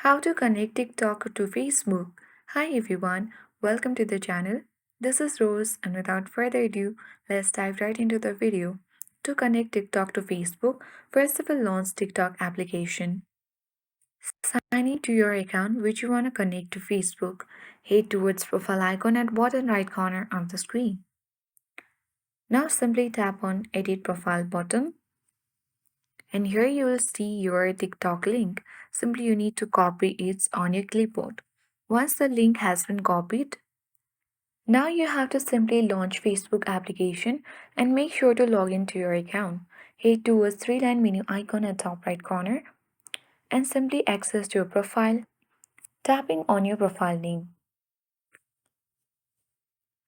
How to connect TikTok to Facebook. Hi everyone, welcome to the channel. This is Rose, and without further ado, let's dive right into the video. To connect TikTok to Facebook, first of all launch TikTok application. Sign in to your account which you want to connect to Facebook. Head towards profile icon at bottom right corner of the screen. Now simply tap on edit profile button and here you will see your TikTok link. Simply you need to copy it on your clipboard. Once the link has been copied, now you have to simply launch Facebook application and make sure to log into your account. Head towards three-line menu icon at top right corner and simply access your profile, tapping on your profile name.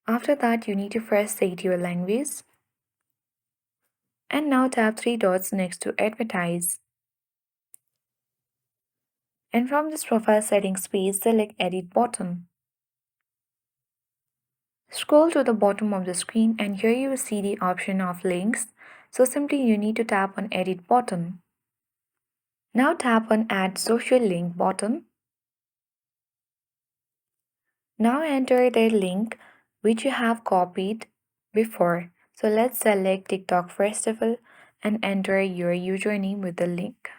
After that, you need to first set your language and now tap three dots next to Advertise. And from this profile settings page, select Edit button. Scroll to the bottom of the screen and here you will see the option of links. So simply you need to tap on edit button. Now tap on add social link button. Now enter the link which you have copied before. So let's select TikTok Festival and enter your username with the link.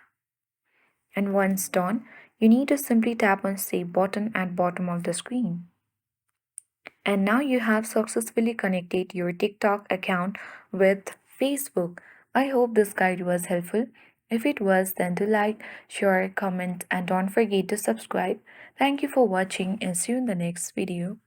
And once done, you need to simply tap on save button at bottom of the screen. And now you have successfully connected your TikTok account with Facebook. I hope this guide was helpful. If it was, then do like, share, comment, and don't forget to subscribe. Thank you for watching and see you in the next video.